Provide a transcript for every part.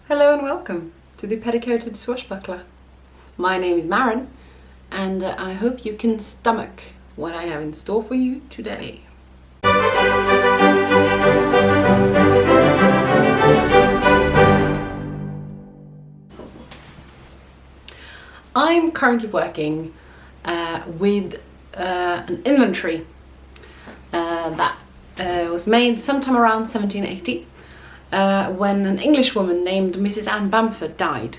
Hello and welcome to the Petticoated Swashbuckler. My name is Maren and I hope you can stomach what I have in store for you today. I'm currently working with an inventory that was made sometime around 1780 when an Englishwoman named Mrs. Bamford died.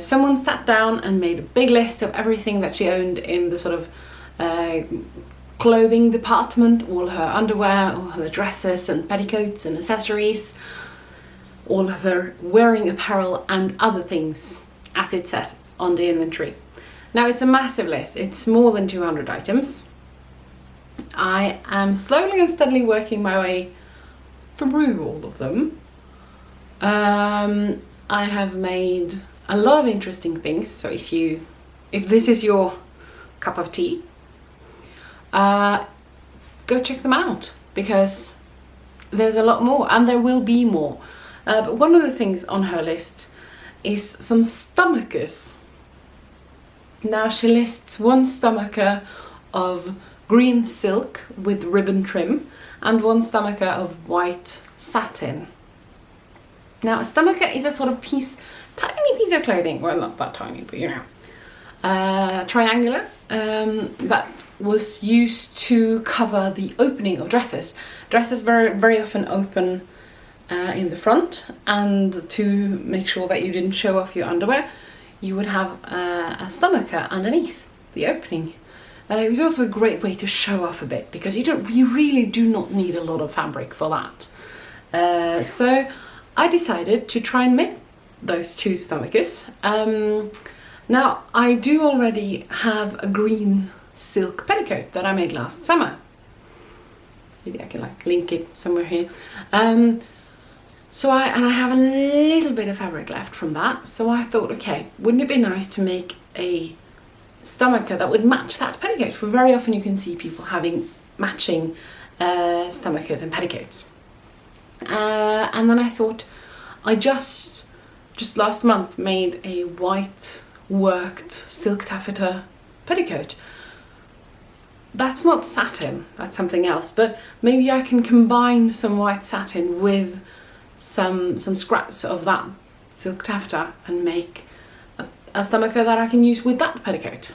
Someone sat down and made a big list of everything that she owned in the sort of clothing department, all her underwear, all her dresses and petticoats and accessories, all of her wearing apparel and other things, as it says on the inventory. Now it's a massive list, it's more than 200 items. I am slowly and steadily working my way through all of them. I have made a lot of interesting things, so if this is your cup of tea, go check them out, because there's a lot more and there will be more. But one of the things on her list is some stomachers. Now she lists one stomacher of green silk with ribbon trim and one stomacher of white satin. Now a stomacher is a sort of tiny piece of clothing, well not that tiny, but you know, triangular, that was used to cover the opening of dresses. Dresses very often open in the front, and to make sure that you didn't show off your underwear, you would have a stomacher underneath the opening. It was also a great way to show off a bit, because you really do not need a lot of fabric for that. So I decided to try and make those two stomachers. Now I do already have a green silk petticoat that I made last summer. Maybe I can link it somewhere here. I have a little bit of fabric left from that, so I thought, okay, wouldn't it be nice to make a stomacher that would match that petticoat? For very often you can see people having matching stomachers and petticoats. And then I thought, I just last month made a white worked silk taffeta petticoat. That's not satin, that's something else, but maybe I can combine some white satin with some scraps of that silk taffeta and make a stomacher that I can use with that petticoat.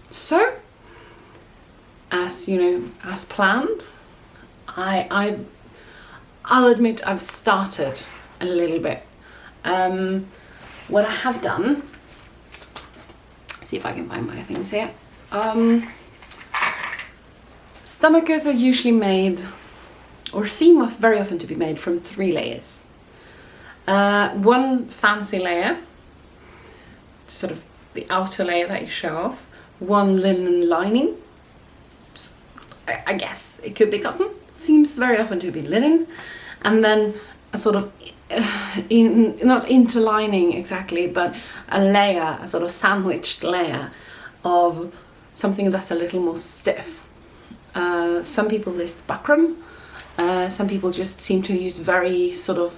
So, as you know, as planned, I'll admit I've started a little bit. What I have done, see if I can find my things here. Stomachers are usually made, or seem very often to be made, from 3 layers. One fancy layer, sort of the outer layer that you show off, one linen lining, I guess it could be cotton, seems very often to be linen, and then a sort of, not interlining exactly, but a layer, a sort of sandwiched layer of something that's a little more stiff. Some people list buckram, some people just seem to use very sort of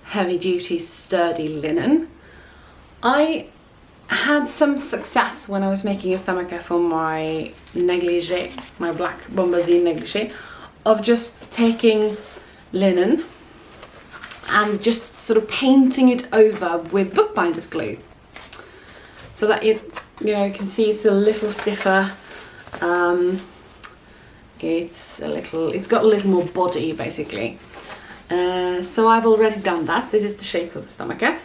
heavy duty sturdy linen. I had some success when I was making a stomacher for my negligee, my black bombazine negligee, of just taking linen and just sort of painting it over with Bookbinder's glue, so that you can see it's a little stiffer. It's got a little more body basically. So I've already done that. This is the shape of the stomacher.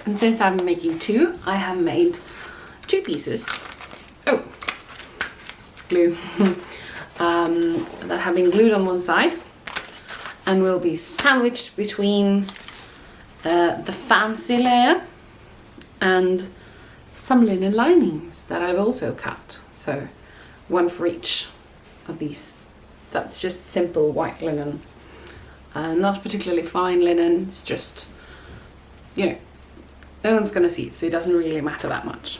And since I'm making 2, I have made 2 pieces. Oh, glue. That have been glued on one side and will be sandwiched between the fancy layer and some linen linings that I've also cut. So one for each of these. That's just simple white linen. Not particularly fine linen, it's just, no one's going to see it, so it doesn't really matter that much.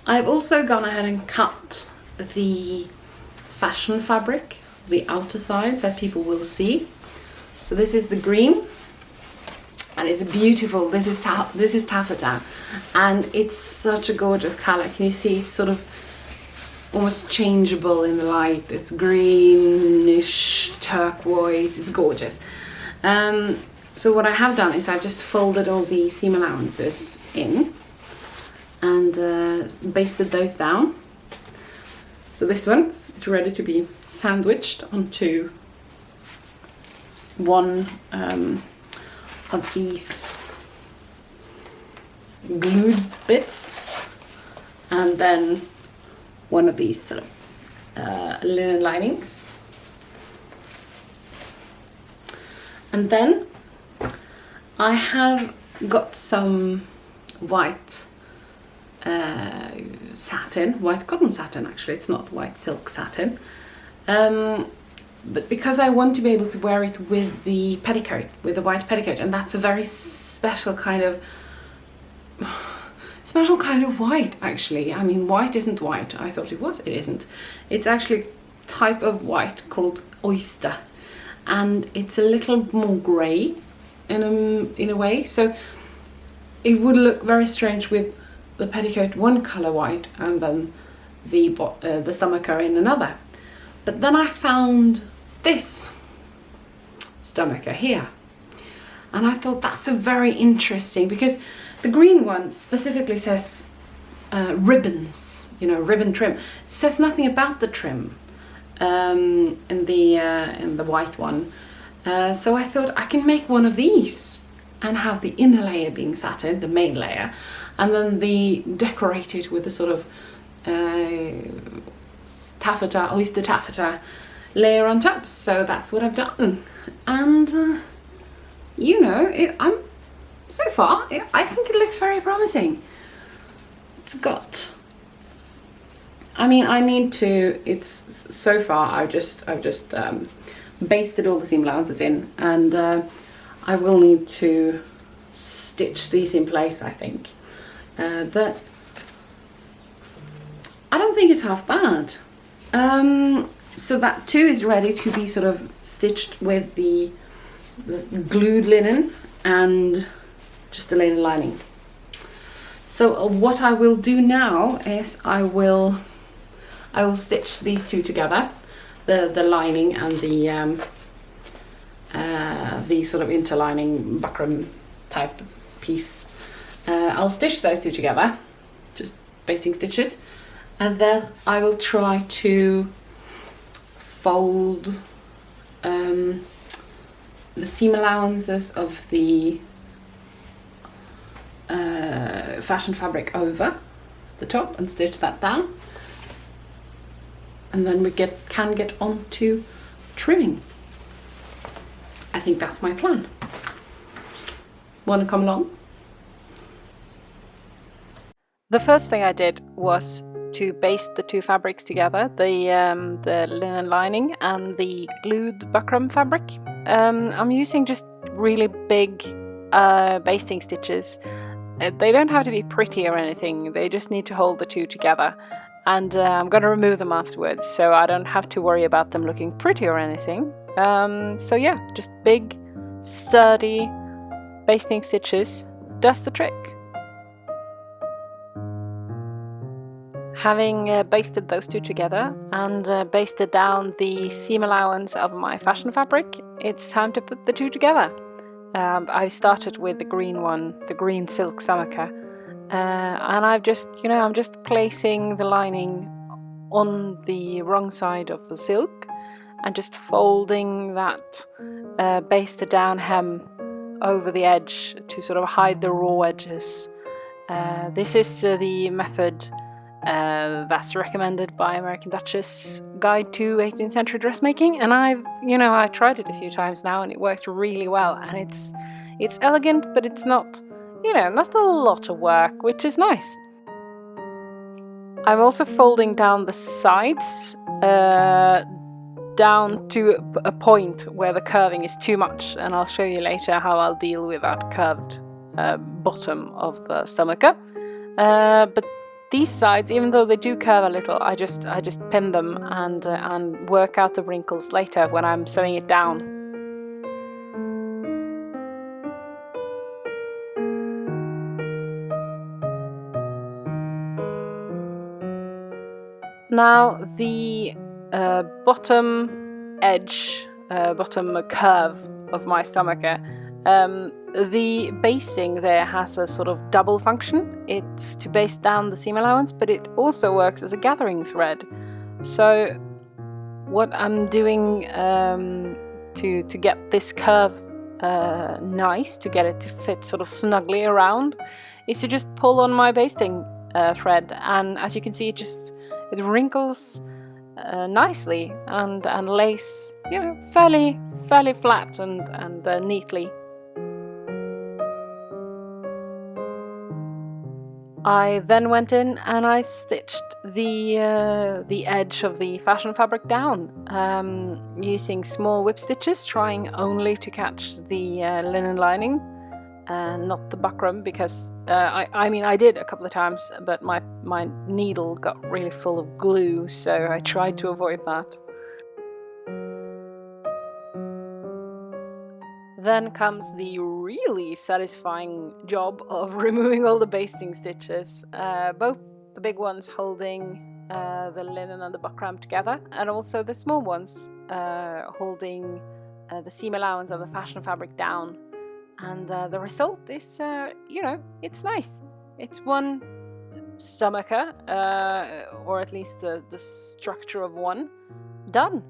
I've also gone ahead and cut the fashion fabric, the outer side that people will see. So this is the green, and it's beautiful. This is taffeta, and it's such a gorgeous color. Can you see? It's sort of almost changeable in the light. It's greenish turquoise. It's gorgeous. So what I have done is I've just folded all the seam allowances in and basted those down. So this one is ready to be sandwiched onto one of these glued bits, and then one of these sort of linen linings. And then I have got some white satin, white cotton satin actually, it's not white silk satin. But because I want to be able to wear it with the petticoat, with the white petticoat, and that's a very special kind of white actually. I mean, white isn't white. I thought it was, it isn't. It's actually a type of white called oyster, and it's a little more grey in a way, so it would look very strange with the petticoat one colour white and then the stomacher in another. But then I found this stomacher here, and I thought that's a very interesting, because the green one specifically says ribbons, you know, ribbon trim. It says nothing about the trim in the white one. So I thought I can make one of these and have the inner layer being satin, the main layer, and then the decorated with a sort of taffeta, oyster taffeta layer on top. So that's what I've done, and you know, so far I think it looks very promising. It's got, I mean, I need to, it's so far I've just basted all the seam allowances in, and I will need to stitch these in place, I think, but I don't think it's half bad. So that too is ready to be sort of stitched with the glued linen and just the linen lining. So what I will do now is I will stitch these two together, the lining and the sort of interlining buckram type piece. I'll stitch those two together, just basting stitches, and then I will try to fold the seam allowances of the fashion fabric over the top and stitch that down, and then we can get on to trimming. I think that's my plan. Want to come along? The first thing I did was to baste the two fabrics together, the linen lining and the glued buckram fabric. I'm using just really big basting stitches. They don't have to be pretty or anything, they just need to hold the two together. And I'm going to remove them afterwards, so I don't have to worry about them looking pretty or anything. So yeah, just big, sturdy basting stitches does the trick. Having basted those two together and basted down the seam allowance of my fashion fabric, it's time to put the two together. I started with the green one, the green silk stomacher, and I'm just placing the lining on the wrong side of the silk and just folding that basted down hem over the edge to sort of hide the raw edges. This is the method that's recommended by American Duchess Guide to 18th Century Dressmaking, and I've tried it a few times now, and it works really well. And it's elegant, but it's not a lot of work, which is nice. I'm also folding down the sides down to a point where the curving is too much, and I'll show you later how I'll deal with that curved bottom of the stomacher. But these sides, even though they do curve a little, I just pin them and work out the wrinkles later when I'm sewing it down. Now the bottom edge, bottom curve of my stomacher, the basting there has a sort of double function. It's to baste down the seam allowance, but it also works as a gathering thread. So what I'm doing to get this curve nice, to get it to fit sort of snugly around, is to just pull on my basting thread, and as you can see, it wrinkles nicely and lays, you know, fairly flat and neatly. I then went in and I stitched the edge of the fashion fabric down using small whip stitches, trying only to catch the linen lining and not the buckram, because I mean I did a couple of times, but my needle got really full of glue, so I tried to avoid that. Then comes the really satisfying job of removing all the basting stitches, both the big ones holding the linen and the buckram together, and also the small ones holding the seam allowance of the fashion fabric down. And the result is, you know, it's nice. It's one stomacher, or at least the structure of one, done.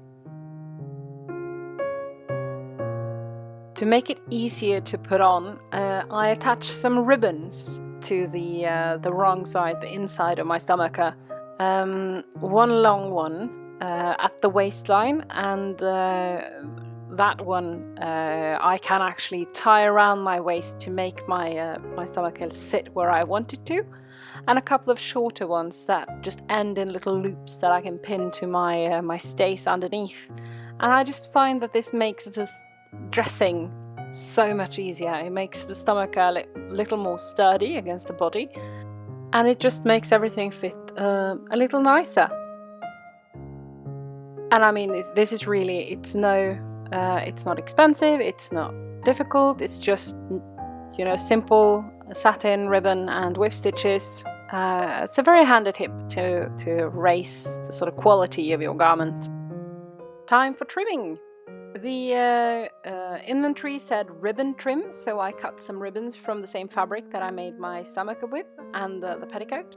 To make it easier to put on, I attached some ribbons to the wrong side, the inside of my stomacher. One long one at the waistline, and that one I can actually tie around my waist to make my stomacher sit where I want it to, and a couple of shorter ones that just end in little loops that I can pin to my stays underneath. And I just find that this makes this dressing so much easier. It makes the stomacher a little more sturdy against the body, and it just makes everything fit a little nicer. And I mean, this is really, it's not expensive, it's not difficult, it's just, you know, simple satin, ribbon and whip stitches. It's a very handy tip to raise the sort of quality of your garment. Time for trimming. The inventory said ribbon trim, so I cut some ribbons from the same fabric that I made my stomacher with and the petticoat.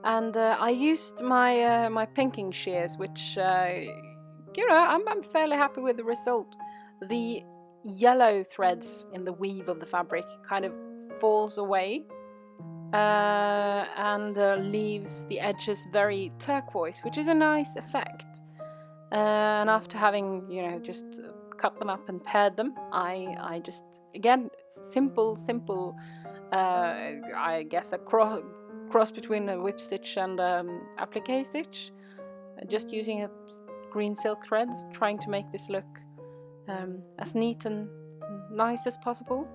And I used my pinking shears, which, you know, I'm fairly happy with the result. The yellow threads in the weave of the fabric kind of falls away and leaves the edges very turquoise, which is a nice effect. And after having, you know, just cut them up and paired them, I just, again, simple, I guess a cross between a whip stitch and applique stitch, just using a green silk thread, trying to make this look as neat and nice as possible.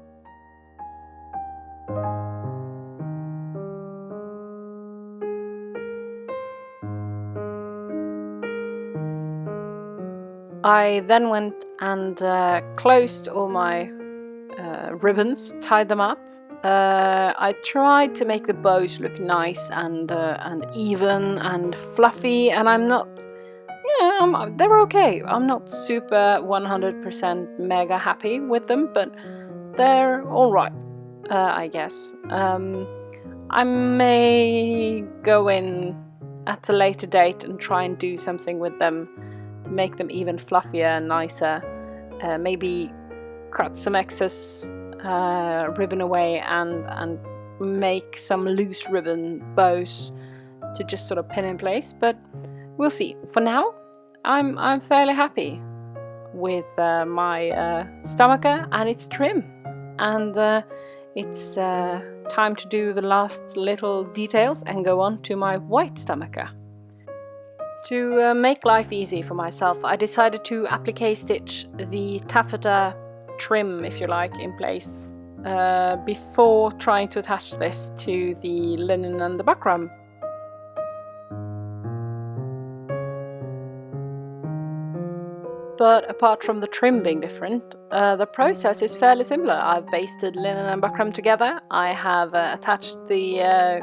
I then went and closed all my ribbons, tied them up. I tried to make the bows look nice and even and fluffy, and I'm not, yeah, they're okay. I'm not super 100% mega happy with them, but they're all right, I guess. I may go in at a later date and try and do something with them to make them even fluffier and nicer. Maybe cut some excess ribbon away and make some loose ribbon bows to just sort of pin in place, but we'll see. For now, I'm fairly happy with my stomacher and its trim, and it's time to do the last little details and go on to my white stomacher. To make life easy for myself, I decided to applique stitch the taffeta trim, if you like, in place before trying to attach this to the linen and the buckram. But apart from the trim being different, the process is fairly similar. I've basted linen and buckram together. I have attached the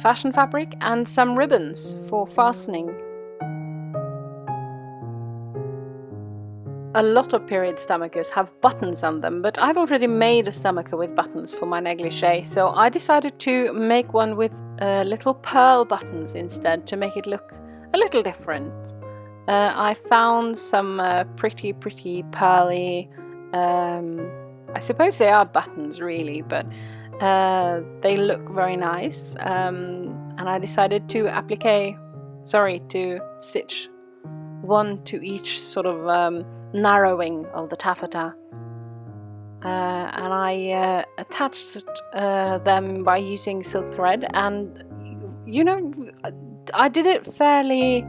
fashion fabric and some ribbons for fastening. A lot of period stomachers have buttons on them, but I've already made a stomacher with buttons for my negligee, so I decided to make one with little pearl buttons instead to make it look a little different. I found some pretty pearly, I suppose they are buttons really, but they look very nice, and I decided to stitch one to each sort of narrowing of the taffeta, and I attached them by using silk thread, and you know, I did it fairly.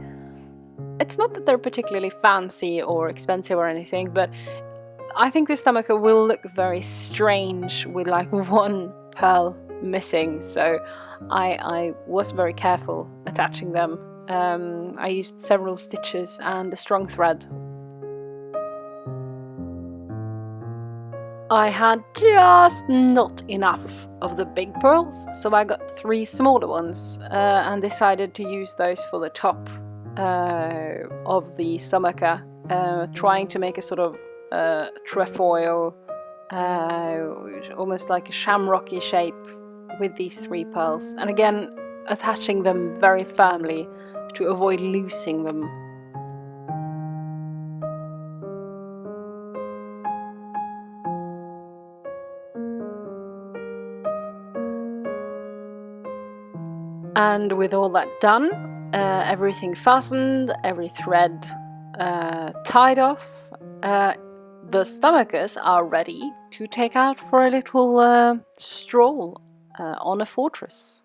It's not that they're particularly fancy or expensive or anything, but I think this stomacher will look very strange with like one pearl missing, so I was very careful attaching them. I used several stitches and a strong thread. I had just not enough of the big pearls, so I got 3 smaller ones and decided to use those for the top of the stomacher, trying to make a sort of trefoil, almost like a shamrocky shape with these 3 pearls, and again attaching them very firmly to avoid losing them. And with all that done, everything fastened, every thread tied off, the stomachers are ready to take out for a little stroll on a fortress.